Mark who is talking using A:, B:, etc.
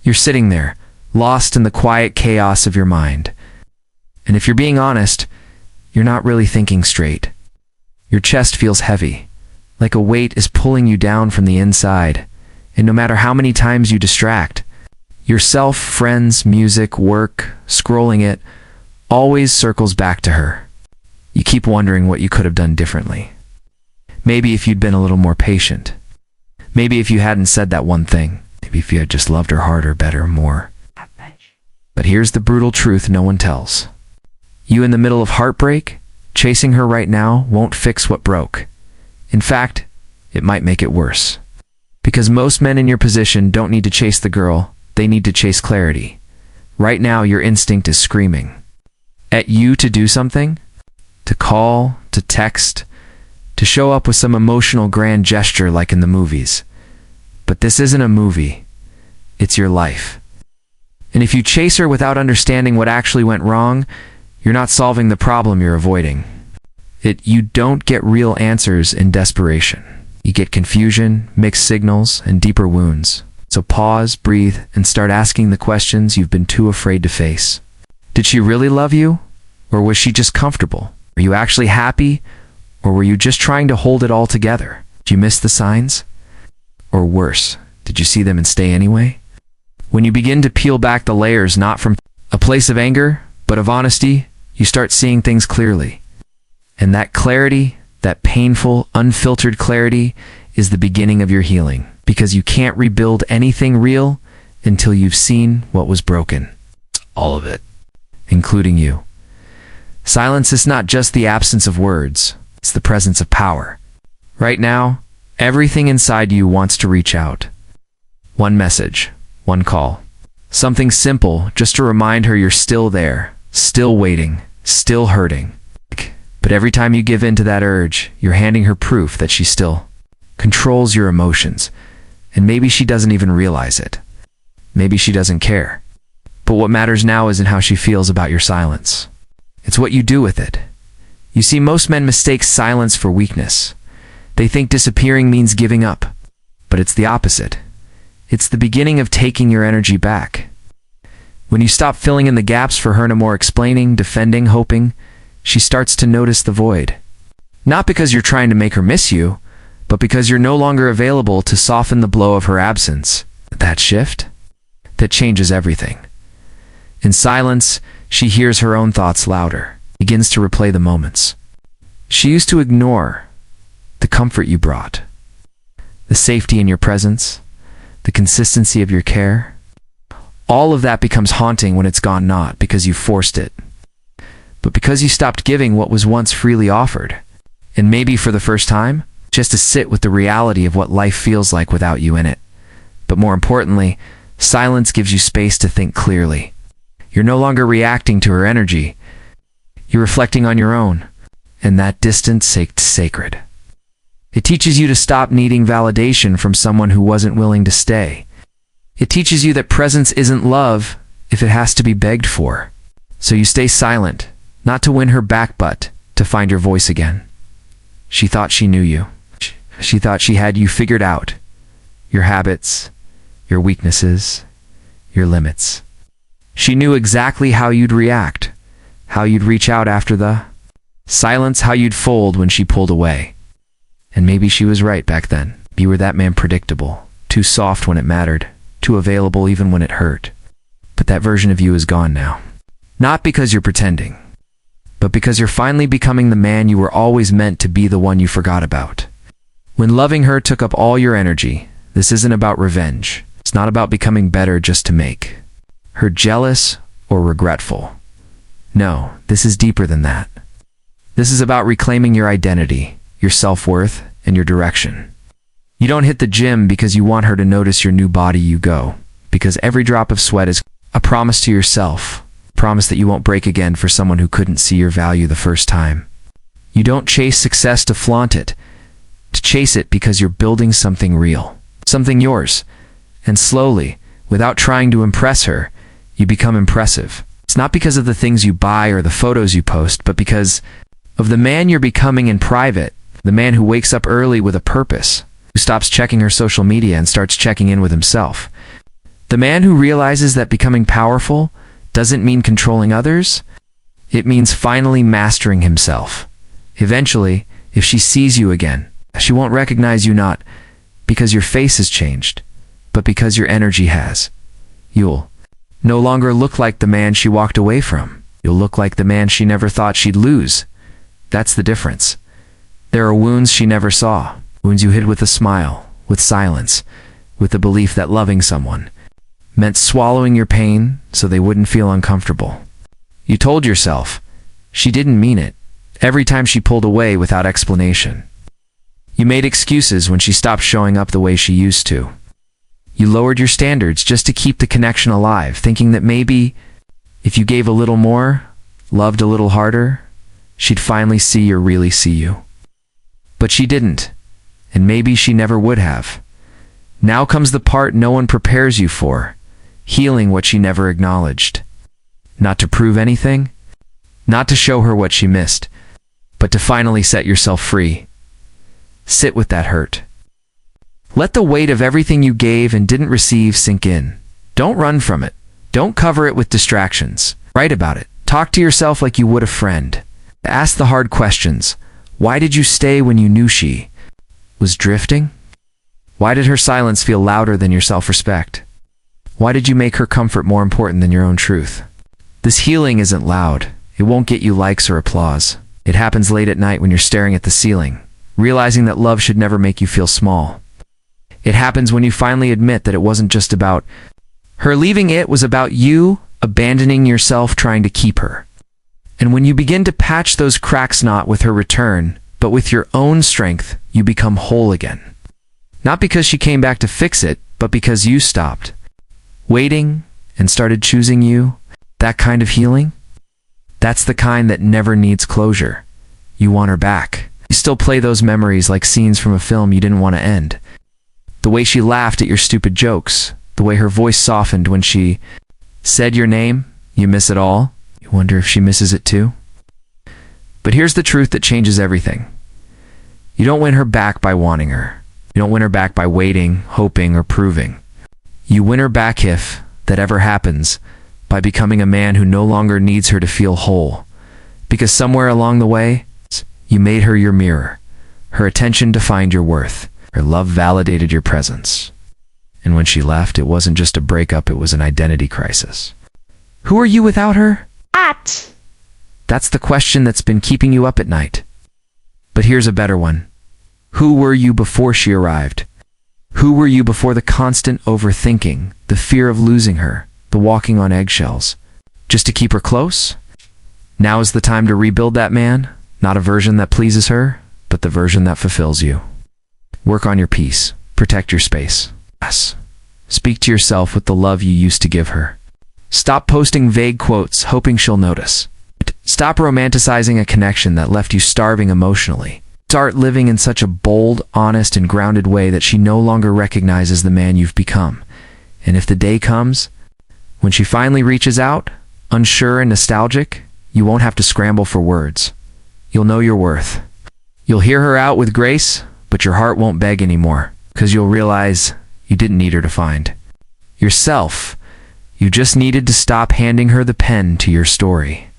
A: You're sitting there, lost in the quiet chaos of your mind. And if you're being honest, you're not really thinking straight. Your chest feels heavy, like a weight is pulling you down from the inside. And no matter how many times you distract, yourself, friends, music, work, scrolling it, always circles back to her. You keep wondering what you could have done differently. Maybe if you'd been a little more patient. Maybe if you hadn't said that one thing. Maybe if you had just loved her harder, better, more. But here's the brutal truth no one tells. You in the middle of heartbreak, chasing her right now won't fix what broke. In fact, it might make it worse. Because most men in your position don't need to chase the girl, they need to chase clarity. Right now, your instinct is screaming at you to do something, to call, to text, to show up with some emotional grand gesture like in the movies. But this isn't a movie. It's your life. And if you chase her without understanding what actually went wrong, you're not solving the problem you're avoiding. You don't get real answers in desperation. You get confusion, mixed signals, and deeper wounds. So pause, breathe, and start asking the questions you've been too afraid to face. Did she really love you? Or was she just comfortable? Were you actually happy? Or were you just trying to hold it all together? Did you miss the signs? Or worse, did you see them and stay anyway? When you begin to peel back the layers, not from a place of anger, but of honesty, you start seeing things clearly. And that clarity, that painful, unfiltered clarity, is the beginning of your healing. Because you can't rebuild anything real until you've seen what was broken. All of it. Including you. Silence is not just the absence of words, it's the presence of power. Right now, everything inside you wants to reach out. One message, one call. Something simple, just to remind her you're still there, still waiting, still hurting. But every time you give in to that urge, you're handing her proof that she still controls your emotions. And maybe she doesn't even realize it. Maybe she doesn't care. But what matters now isn't how she feels about your silence. It's what you do with it. You see, most men mistake silence for weakness. They think disappearing means giving up. But it's the opposite. It's the beginning of taking your energy back. When you stop filling in the gaps for her no more explaining, defending, hoping, she starts to notice the void. Not because you're trying to make her miss you, but because you're no longer available to soften the blow of her absence. That shift? That changes everything. In silence, she hears her own thoughts louder, begins to replay the moments. She used to ignore the comfort you brought, the safety in your presence, the consistency of your care. All of that becomes haunting when it's gone, not because you forced it, but because you stopped giving what was once freely offered. And maybe for the first time, just to sit with the reality of what life feels like without you in it. But more importantly, silence gives you space to think clearly. You're no longer reacting to her energy. You're reflecting on your own, and that distance is sacred. It teaches you to stop needing validation from someone who wasn't willing to stay. It teaches you that presence isn't love if it has to be begged for. So you stay silent, not to win her back, but to find your voice again. She thought she knew you. She thought she had you figured out. Your habits, your weaknesses, your limits. She knew exactly how you'd react, how you'd reach out after the silence, how you'd fold when she pulled away. And maybe she was right back then. You were that man, predictable, too soft when it mattered, too available even when it hurt. But that version of you is gone now. Not because you're pretending, but because you're finally becoming the man you were always meant to be, the one you forgot about. When loving her took up all your energy, this isn't about revenge. It's not about becoming better just to make her jealous or regretful. No, this is deeper than that. This is about reclaiming your identity, your self-worth, and your direction. You don't hit the gym because you want her to notice your new body. You go because every drop of sweat is a promise to yourself, a promise that you won't break again for someone who couldn't see your value the first time. You don't chase success to flaunt it, to chase it because you're building something real, something yours. And slowly, without trying to impress her, you become impressive. It's not because of the things you buy or the photos you post, but because of the man you're becoming in private, the man who wakes up early with a purpose, who stops checking her social media and starts checking in with himself. The man who realizes that becoming powerful doesn't mean controlling others, it means finally mastering himself. Eventually, if she sees you again, she won't recognize you not because your face has changed, but because your energy has. You'll no longer look like the man she walked away from. You'll look like the man she never thought she'd lose. That's the difference. There are wounds she never saw, wounds you hid with a smile, with silence, with the belief that loving someone meant swallowing your pain so they wouldn't feel uncomfortable. You told yourself she didn't mean it every time she pulled away without explanation. You made excuses when she stopped showing up the way she used to. You lowered your standards just to keep the connection alive, thinking that maybe if you gave a little more, loved a little harder, she'd finally see or really see you. But she didn't, and maybe she never would have. Now comes the part no one prepares you for, healing what she never acknowledged. Not to prove anything, not to show her what she missed, but to finally set yourself free. Sit with that hurt. Let the weight of everything you gave and didn't receive sink in. Don't run from it. Don't cover it with distractions. Write about it. Talk to yourself like you would a friend. Ask the hard questions. Why did you stay when you knew she was drifting? Why did her silence feel louder than your self-respect? Why did you make her comfort more important than your own truth? This healing isn't loud. It won't get you likes or applause. It happens late at night when you're staring at the ceiling, realizing that love should never make you feel small. It happens when you finally admit that it wasn't just about her leaving, it was about you abandoning yourself trying to keep her. And when you begin to patch those cracks not with her return, but with your own strength, you become whole again. Not because she came back to fix it, but because you stopped waiting and started choosing you. That kind of healing? That's the kind that never needs closure. You want her back. You still play those memories like scenes from a film you didn't want to end. The way she laughed at your stupid jokes, the way her voice softened when she said your name, you miss it all. You wonder if she misses it too. But here's the truth that changes everything. You don't win her back by wanting her. You don't win her back by waiting, hoping, or proving. You win her back, if that ever happens, by becoming a man who no longer needs her to feel whole. Because somewhere along the way, you made her your mirror. Her attention defined your worth. Her love validated your presence. And when she left, it wasn't just a breakup, it was an identity crisis. Who are you without her? That's the question that's been keeping you up at night. But here's a better one. Who were you before she arrived? Who were you before the constant overthinking, the fear of losing her, the walking on eggshells? Just to keep her close? Now is the time to rebuild that man, not a version that pleases her, but the version that fulfills you. Work on your peace. Protect your space. Yes. Speak to yourself with the love you used to give her. Stop posting vague quotes, hoping she'll notice. Stop romanticizing a connection that left you starving emotionally. Start living in such a bold, honest, and grounded way that she no longer recognizes the man you've become. And if the day comes, when she finally reaches out, unsure and nostalgic, you won't have to scramble for words. You'll know your worth. You'll hear her out with grace, but your heart won't beg anymore, because you'll realize you didn't need her to find yourself. You just needed to stop handing her the pen to your story.